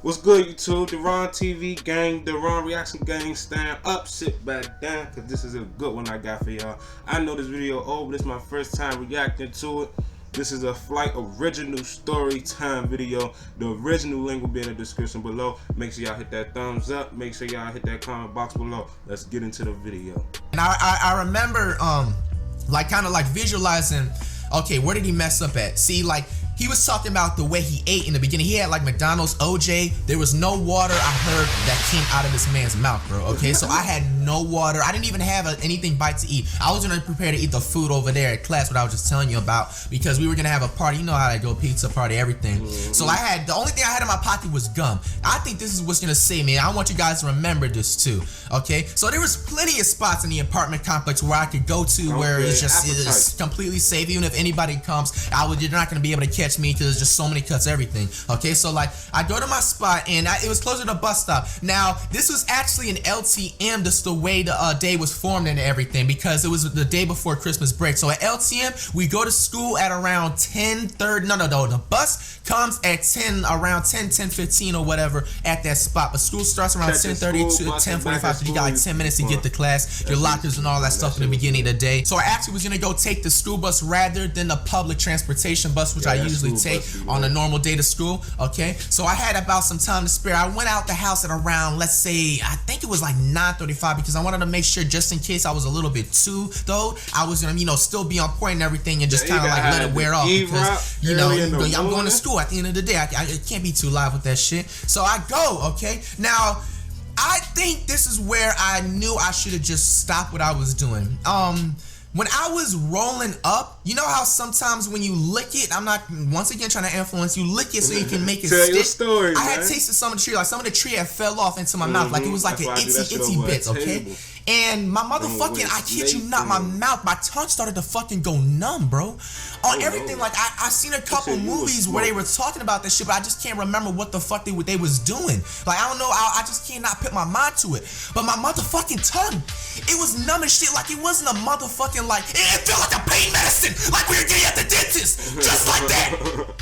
What's good, YouTube? The Ron TV gang, the Ron Reaction gang, stand up, sit back down, because this is a good one I got for y'all. I know this video old, but this is my first time reacting to it. This is a Flight original story time video. The original link will be in the description below. Make sure y'all hit that thumbs up. Make sure y'all hit that comment box below. Let's get into the video. And I remember, kind of visualizing, okay, where did he mess up at? See, he was talking about the way he ate in the beginning. He had McDonald's OJ. There was no water, I heard, that came out of this man's mouth, bro. Okay, so I had no water. I didn't even have anything bite to eat. I was gonna prepare to eat the food over there at class, what I was just telling you about, because we were gonna have a party. You know how I go, pizza party, everything. So the only thing I had in my pocket was gum. I think this is what's gonna save me. I want you guys to remember this too. Okay, so there was plenty of spots in the apartment complex where I could go to where it's completely safe. Even if anybody comes, you're not gonna be able to catch me because there's just so many cuts, everything. Okay, so I go to my spot and it was closer to the bus stop. Now this was actually an LTM, just the way the day was formed and everything, because it was the day before Christmas break. So at LTM we go to school at around 10:30. No, the bus comes at around 10:15 or whatever at that spot, but school starts around 10:30 to 10:45, so you got 10 minutes to get to class, your lockers and all that stuff in the beginning of the day. So I actually was gonna go take the school bus rather than the public transportation bus, which I usually take on a normal day to school. Okay, so I had about some time to spare. I went out the house at around, let's say, I think it was 9:35, because I wanted to make sure, just in case I was a little bit too, though, I was gonna, still be on point and everything, and just kind of let it wear off, because I'm going to school at the end of the day. I can't be too live with that shit. So I go. Okay, now I think this is where I knew I should have just stopped what I was doing. When I was rolling up, you know how sometimes when you lick it, I'm not, once again, trying to influence you, lick it so you can make it Tell stick. Your story, I had tasted some of the tree, some of the tree had fell off into my mouth, it was like an itsy bit, okay? And my motherfucking, I kid you not, my tongue started to fucking go numb, bro. On everything, I seen a couple movies where they were talking about this shit, but I just can't remember what the fuck they was doing. I don't know, I just cannot put my mind to it. But my motherfucking tongue, it was numb as shit, it wasn't a motherfucking, it felt like a pain medicine, like we were getting at the dentist, just like that.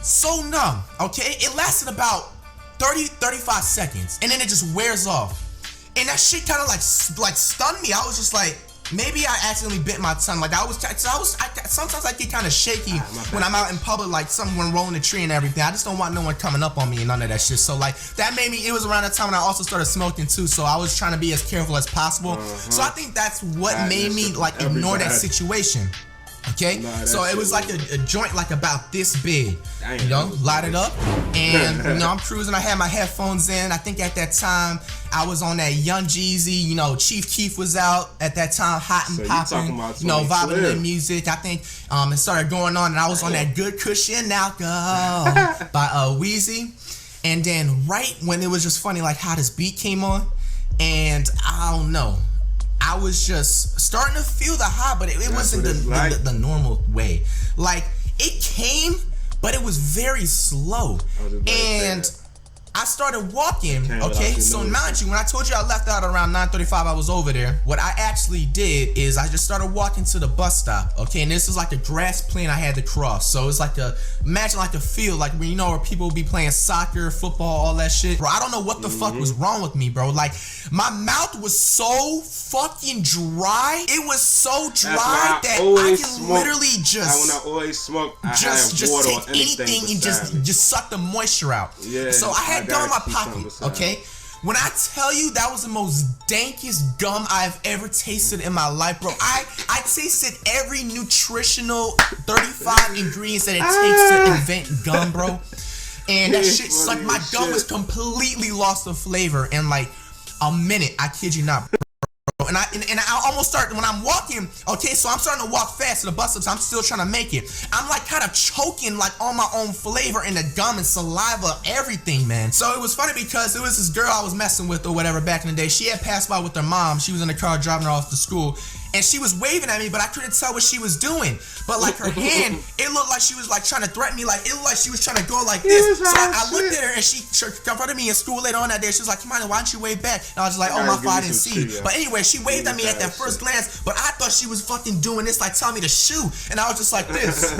So numb, okay? It lasted about 35 seconds, and then it just wears off. And that shit kind of stunned me. I was just like, maybe I accidentally bit my tongue. Sometimes I get kind of shaky when I'm out in public, someone rolling a tree and everything. I just don't want no one coming up on me and none of that shit. So that made me, it was around that time when I also started smoking too. So I was trying to be as careful as possible. So I think that's what made me ignore that situation. Okay, so it was a joint about this big, light it up, and I'm cruising. I had my headphones in. I think at that time I was on that Young Jeezy, Chief Keef was out at that time, hot and popping, vibing to the music. I think it started going on, and I was on that Good Cushion Alcohol by Wheezy. And then right when it was just funny, how this beat came on, and I don't know, I was just starting to feel the high, but it wasn't the normal way. It came, but it was very slow. And I started walking, okay? So mind you, when I told you I left out around 9:35, I was over there. What I actually did is I just started walking to the bus stop, okay? And this is a grass plain I had to cross. So it's imagine a field, where people will be playing soccer, football, all that shit. Bro, I don't know what the fuck was wrong with me, bro. My mouth was so fucking dry. It was so dry that I can literally just, when I always smoke, just take anything and just suck the moisture out. Yeah, so I had gum in my pocket, okay? When I tell you that was the most dankest gum I've ever tasted in my life, bro, I tasted every nutritional 35 ingredients that it takes to invent gum, bro. And that shit sucked. My gum was completely lost the flavor in a minute. I kid you not, bro. And I almost start, when I'm walking, okay, so I'm starting to walk fast to the bus stops. I'm still trying to make it. I'm kind of choking on my own flavor in the gum and saliva, everything, man. So it was funny because it was this girl I was messing with or whatever back in the day. She had passed by with her mom. She was in the car driving her off to school. and she was waving at me, but I couldn't tell what she was doing. But like her hand, it looked like she was like trying to threaten me. Like it looked like she was trying to go like this. So I looked at her, and she confronted me in school later on that day. She was like, "Kimani, why don't you wave back?" And I was just like, "Oh my fault, I didn't see you." But anyway, she waved at me at that first glance, but I thought she was fucking doing this, like telling me to shoot, and I was just like this,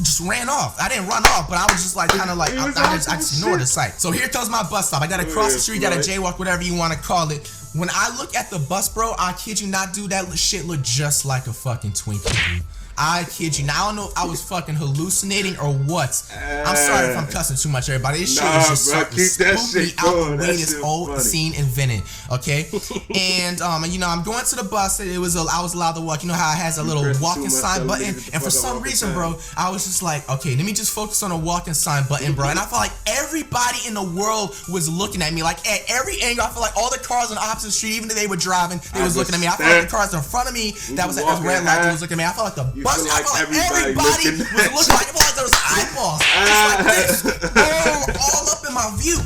just ran off. I didn't run off, but I was just like kind of like I just ignored the sight. So here comes my bus stop. I gotta cross the street, gotta jaywalk, whatever you want to call it. When I look at the bus, bro, I kid you not, dude, that shit looked just like a fucking Twinkie, dude. I kid you. Now I don't know if I was fucking hallucinating or what. I'm sorry if I'm cussing too much, everybody. This shit is just starting to spook me out the way this whole scene invented. Okay, and you know, I'm going to the bus. I was allowed to walk. You know how it has a little walking sign button, and for some reason, bro, I was just like, okay, let me just focus on a walking sign button, bro. And I felt like everybody in the world was looking at me, like at every angle. I felt like all the cars on the opposite street, even if they were driving, they was looking at me. I felt like the cars in front of me that was at the red light, they was looking at me. I felt like the bus. I felt like everybody was looking like there was eyeballs, just like this, all up in my view.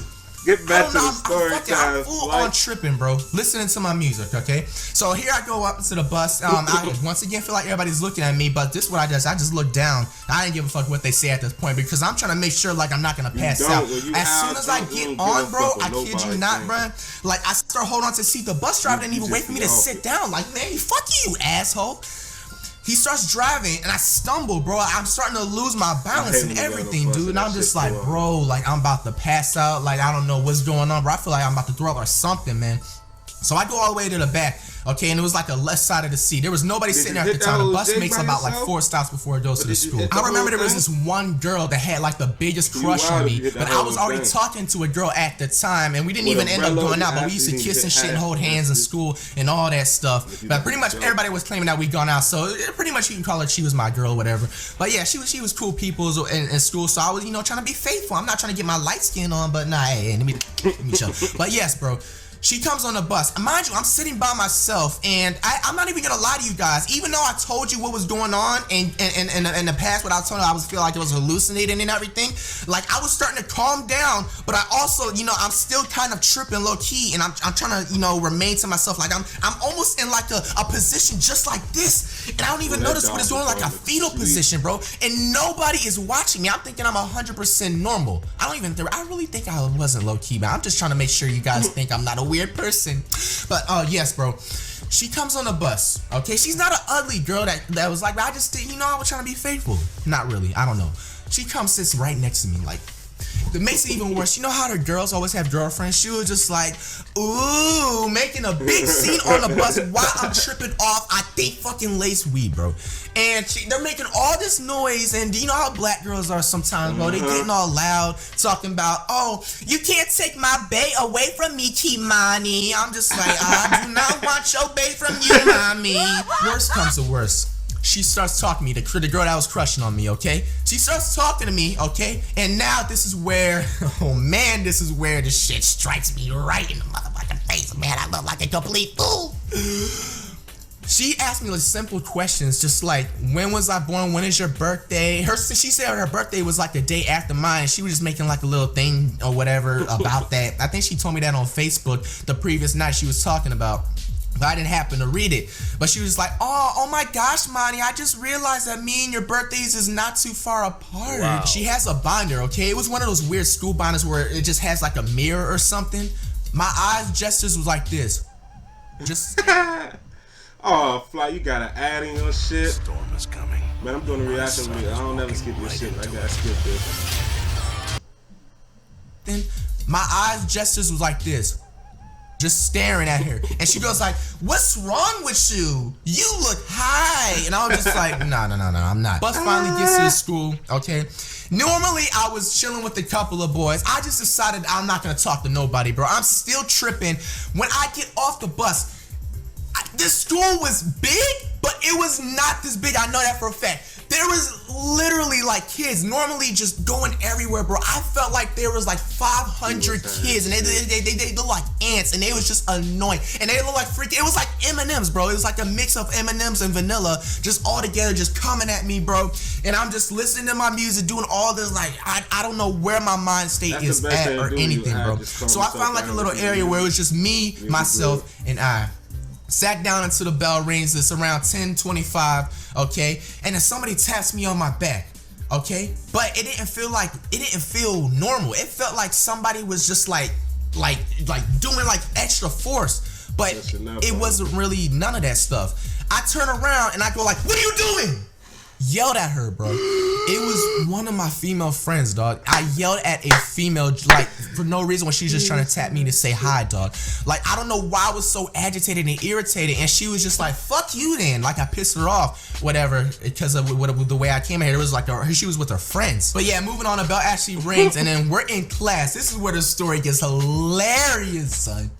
Get back to the story time. I'm full on tripping, bro. Listening to my music, okay? So here I go up to the bus. I once again feel like everybody's looking at me, but this is what I just look down. I didn't give a fuck what they say at this point because I'm trying to make sure like I'm not gonna pass out. As soon as I get on, bro, I kid you not, bro. Like I start holding on to the seat. The bus driver didn't even wait for me to sit down. Like, man, fuck you, asshole. He starts driving and I stumble, bro. I'm starting to lose my balance and everything, dude. And I'm just like, bro, like I'm about to pass out. Like I don't know what's going on, bro. I feel like I'm about to throw up or something, man. So I go all the way to the back, okay, and it was like a left side of the seat. There was nobody sitting there at the time. The bus makes about like 4 stops before it goes to the school. I remember there was this one girl that had like the biggest crush on me, but I was already talking to a girl at the time, and we didn't even end up going out, but we used to kiss and shit and hold hands in school and all that stuff. But pretty much everybody was claiming that we'd gone out, so pretty much you can call her she was my girl or whatever. But yeah, she was cool people in school, so I was, you know, trying to be faithful. I'm not trying to get my light skin on, but nah, hey, let me chill. But yes, bro. She comes on the bus. Mind you, I'm sitting by myself, and I'm not even gonna lie to you guys. Even though I told you what was going on in the past, what I told you, I was feel like it was hallucinating and everything. Like I was starting to calm down, but I also, you know, I'm still kind of tripping low key, and I'm trying to, you know, remain to myself. Like I'm almost in like a position just like this, and I don't even notice what it's doing, like a fetal position, bro. And nobody is watching me. I'm thinking I'm 100% normal. I really think I wasn't low key, man. I'm just trying to make sure you guys think I'm not a weird person. But yes, bro, she comes on the bus, okay? She's not an ugly girl that was like, I just, you know, I was trying to be faithful. Not really, I don't know. She comes, sits right next to me, like, that makes it even worse. You know how the girls always have girlfriends? She was just like, ooh, making a big scene on the bus while I'm tripping off, I think fucking lace weed, bro. And they're making all this noise, and you know how black girls are sometimes, bro. They getting all loud, talking about, oh, you can't take my bae away from me, Kimani. I'm just like, I do not want your bae from you, mommy. Worst comes to worst. She starts talking to me, the girl that was crushing on me, okay? She starts talking to me, okay? And now this is where, oh man, this is where the shit strikes me right in the motherfucking face, man. I look like a complete fool. She asked me like simple questions, just like, when was I born? When is your birthday? She said her birthday was like the day after mine. She was just making like a little thing or whatever about that. I think she told me that on Facebook the previous night she was talking about. But I didn't happen to read it. But she was like, oh my gosh, Monty, I just realized that me and your birthdays is not too far apart. Wow. She has a binder, okay? It was one of those weird school binders where it just has like a mirror or something. My eyes gestures was like this. Just... Oh, Fly, you gotta add in your shit. Storm is coming. Man, I'm doing a reaction video. I don't never skip your shit. I gotta skip this. Then my eyes gestures was like this. Just staring at her, and she goes like, what's wrong with you? You look high. And I was just like, no, I'm not. Bus finally gets to the school, okay? Normally I was chilling with a couple of boys. I just decided I'm not gonna talk to nobody, bro. I'm still tripping. When I get off the bus, this school was big, but it was not this big. I know that for a fact. There was literally like kids normally just going everywhere, bro. I felt like there was like 500 kids, and they look like ants, and they was just annoying, and they look like freaking. It was like M&Ms, bro. It was like a mix of M&Ms and vanilla, just all together, just coming at me, bro. And I'm just listening to my music, doing all this. Like I don't know where my mind state is at or anything, bro. So I found like a little area where it was just me, myself, and I. Sat down until the bell rings. It's around 10:25, okay? And then somebody taps me on my back, okay? But it didn't feel normal. It felt like somebody was just like doing like extra force. But it wasn't really none of that stuff. I turn around and I go like, "What are you doing?" Yelled at her, bro. It was one of my female friends, dog. I yelled at a female, like, for no reason when she's just trying to tap me to say hi, dog. Like, I don't know why I was so agitated and irritated, and she was just like, "Fuck you then." Like, I pissed her off, whatever, because of the way I came here. It was like, she was with her friends. But yeah, moving on, the bell actually rings, and then we're in class. This is where the story gets hilarious, son.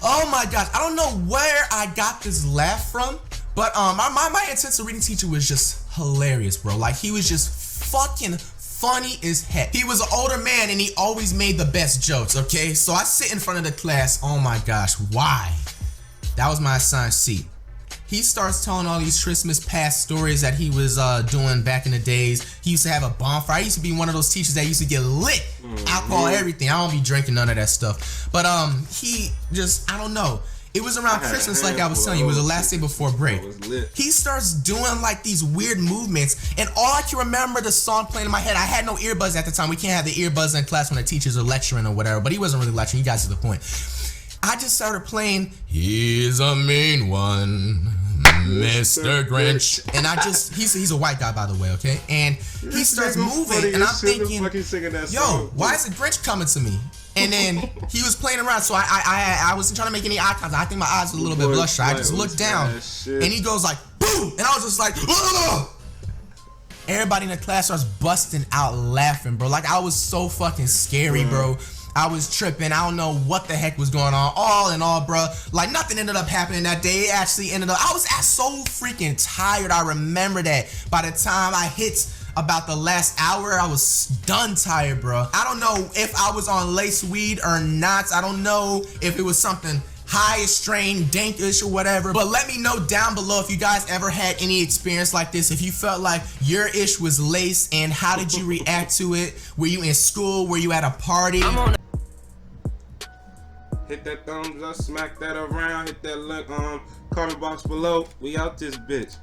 Oh my gosh, I don't know where I got this laugh from, but my intensive reading teacher was just hilarious, bro. Like, he was just fucking funny as heck. He was an older man and he always made the best jokes, okay? So I sit in front of the class. Oh my gosh, why? That was my assigned seat. He starts telling all these Christmas past stories that he was doing back in the days. He used to have a bonfire. I used to be one of those teachers that used to get lit. Alcohol, everything. I don't be drinking none of that stuff. But he just, I don't know. It was around Christmas, like I was telling you. It was the last day before break. He starts doing like these weird movements, and all I can remember the song playing in my head. I had no earbuds at the time. We can't have the earbuds in class when the teachers are lecturing or whatever, but he wasn't really lecturing. You guys get the point. I just started playing, "He's a mean one, Mr. Grinch." And he's a white guy, by the way, okay? And he starts moving, and I'm thinking, yo, why is the Grinch coming to me? And then he was playing around, so I wasn't trying to make any eye contact. I think my eyes were a little bit bloodshot. I just looked down, and he goes like, "Boom!" And I was just like, "Ugh!" Everybody in the class starts busting out laughing, bro. Like, I was so fucking scary, bro. I was tripping. I don't know what the heck was going on. All in all, bro, like, nothing ended up happening that day. It actually ended up, I was so freaking tired. I remember that by the time I hit about the last hour, I was done tired, bro. I don't know if I was on lace weed or not. I don't know if it was something high strain, dankish or whatever, but let me know down below if you guys ever had any experience like this, if you felt like your ish was lace, and how did you react to it? Were you in school? Were you at a party? Hit that thumbs up, smack that around, hit that link comment box below. We out this bitch.